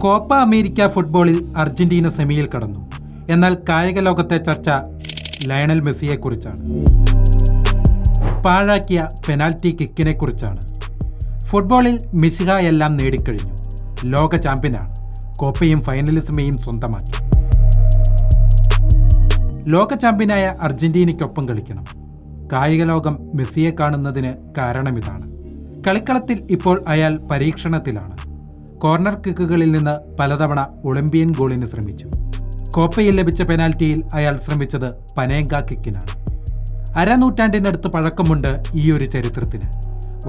Copa America ഫുട്ബോളിൽ Argentina സെമിയിൽ കടന്നു. എന്നാൽ കായിക ലോകത്തെ ചർച്ച ലയണൽ മെസ്സിയെക്കുറിച്ചാണ്. പാഴാക്കിയ പെനാൽറ്റി കിക്കിനെ കുറിച്ചാണ്. ഫുട്ബോളിൽ മെസ്സിഹ എല്ലാം നേടിക്കഴിഞ്ഞു. ലോക ചാമ്പ്യനാണ്. കോപ്പയും ഫൈനലിസമേയും സ്വന്തമാക്കി. ലോക ചാമ്പ്യനായ അർജന്റീനയ്ക്കൊപ്പം കളിക്കണം. കായിക ലോകം മെസ്സിയെ കാണുന്നതിന് കാരണമിതാണ്. കളിക്കളത്തിൽ ഇപ്പോൾ അയാൾ പരീക്ഷണത്തിലാണ്. കോർണർ കിക്കുകളിൽ നിന്ന് പലതവണ ഒളിമ്പിയൻ ഗോളിന് ശ്രമിച്ചു. കോപ്പയിൽ ലഭിച്ച പെനാൽറ്റിയിൽ അയാൾ ശ്രമിച്ചത് പനേങ്ക കിക്കിനാണ്. അരനൂറ്റാണ്ടിനടുത്ത് പഴക്കമുണ്ട് ഈ ഒരു ചരിത്രത്തിന്.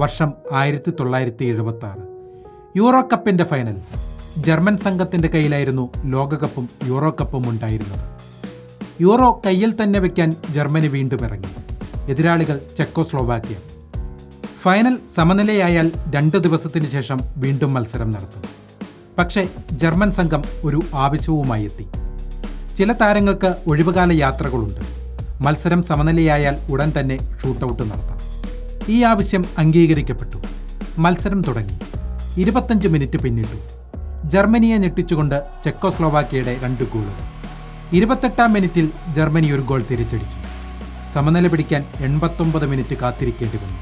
വർഷം 1976. യൂറോ കപ്പിന്റെ ഫൈനൽ. ജർമ്മൻ സംഘത്തിന്റെ കയ്യിലായിരുന്നു ലോകകപ്പും യൂറോ കപ്പും ഉണ്ടായിരുന്നത്. യൂറോ കയ്യിൽ തന്നെ വെക്കാൻ ജർമ്മനി വീണ്ടും ഇറങ്ങി. എതിരാളികൾ ചെക്കോസ്ലോവാക്യ. ഫൈനൽ സമനിലയായാൽ 2 ദിവസത്തിന് ശേഷം വീണ്ടും മത്സരം നടത്തും. പക്ഷേ ജർമ്മൻ സംഘം ഒരു ആവശ്യവുമായി എത്തി. ചില താരങ്ങൾക്ക് ഒഴിവുകാല യാത്രകളുണ്ട്. മത്സരം സമനിലയായാൽ ഉടൻ തന്നെ ഷൂട്ടൌട്ട് നടത്താം. ഈ ആവശ്യം അംഗീകരിക്കപ്പെട്ടു. മത്സരം തുടങ്ങി. 25 മിനിറ്റ് പിന്നിട്ടു. ജർമ്മനിയെ ഞെട്ടിച്ചുകൊണ്ട് ചെക്കോസ്ലോവാക്യയുടെ 2 ഗോളുകൾ. 28-ാം മിനിറ്റിൽ ജർമ്മനി ഒരു ഗോൾ തിരിച്ചടിച്ചു. സമനില പിടിക്കാൻ 89 മിനിറ്റ് കാത്തിരിക്കേണ്ടി വന്നു.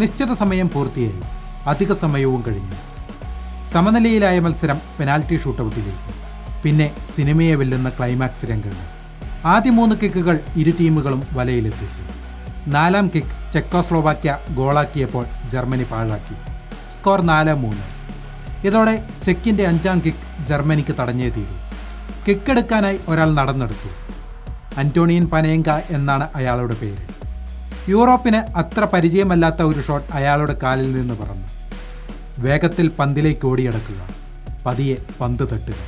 നിശ്ചിത സമയം പൂർത്തിയായി. അധിക സമയവും കഴിഞ്ഞു. സമനിലയിലായ മത്സരം പെനാൽറ്റി ഷൂട്ടൌട്ടിലേക്ക്. പിന്നെ സിനിമയെ വെല്ലുന്ന ക്ലൈമാക്സ് രംഗങ്ങൾ. ആദ്യ 3 കിക്കുകൾ ഇരു ടീമുകളും വലയിലെത്തിച്ചു. 4-ാം കിക്ക് ചെക്കോസ്ലോവാക്യ ഗോളാക്കിയപ്പോൾ ജർമ്മനി പാഴാക്കി. സ്കോർ 4-3. ഇതോടെ ചെക്കിൻ്റെ 5-ാം കിക്ക് ജർമ്മനിക്ക് തടഞ്ഞേ തീരൂ. കിക്കെടുക്കാനായി ഒരാൾ നടന്നെടുത്തു. അന്റോണിയൻ പനേങ്ക എന്നാണ് അയാളുടെ പേര്. യൂറോപ്പിന് അത്ര പരിചയമല്ലാത്ത ഒരു ഷോട്ട് അയാളുടെ കാലിൽ നിന്ന് പറന്നു. വേഗത്തിൽ പന്തിലേക്ക് ഓടിയടക്കുക. പതിയെ പന്ത് തട്ടുക.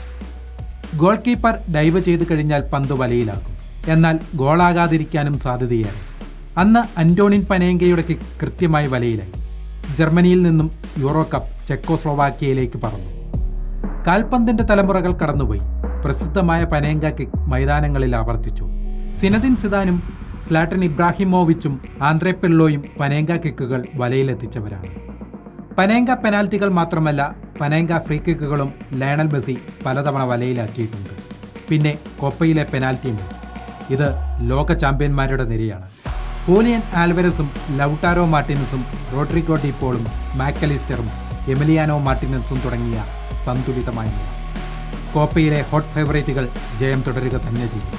ഗോൾ കീപ്പർ ഡൈവ് ചെയ്ത് കഴിഞ്ഞാൽ പന്ത് വലയിലാക്കും. എന്നാൽ ഗോളാകാതിരിക്കാനും സാധ്യതയായി. അന്ന് അന്റോണിൻ പനേങ്കയുടെ കിക്ക് കൃത്യമായി വലയിലായി. ജർമ്മനിയിൽ നിന്നും യൂറോ കപ്പ് ചെക്കോസ്ലോവാക്യയിലേക്ക് പറന്നു. കാൽപന്തിന്റെ തലമുറകൾ കടന്നുപോയി. പ്രസിദ്ധമായ പനേങ്ക കിക്ക് മൈതാനങ്ങളിൽ ആവർത്തിച്ചു. സിനദിൻ സിദാനും സ്ലാട്ടൻ ഇബ്രാഹിമോവിച്ചും ആന്ദ്രേ പിർലോയും പനേങ്ക കിക്കുകൾ വലയിലെത്തിച്ചവരാണ്. പനേങ്ക പെനാൽറ്റികൾ മാത്രമല്ല, പനേങ്ക ഫ്രീ കിക്കുകളും ലയണൽ മെസ്സി പലതവണ വലയിലാക്കിയിട്ടുണ്ട്. പിന്നെ കോപ്പയിലെ പെനാൽറ്റി മിസ്. ഇത് ലോക ചാമ്പ്യന്മാരുടെ നിരയാണ്. ഹൂലിയൻ ആൽവരസും ലൗട്ടാരോ മാർട്ടിനസും റോഡ്രിഗോ ഡി പോളും മാക്കലിസ്റ്ററും എമിലിയാനോ മാർട്ടിനസും തുടങ്ങിയ സന്തുലിതമായ നിര. കോപ്പയിലെ ഹോട്ട് ഫേവറേറ്റുകൾ ജയം തുടരുക തന്നെ ചെയ്യും.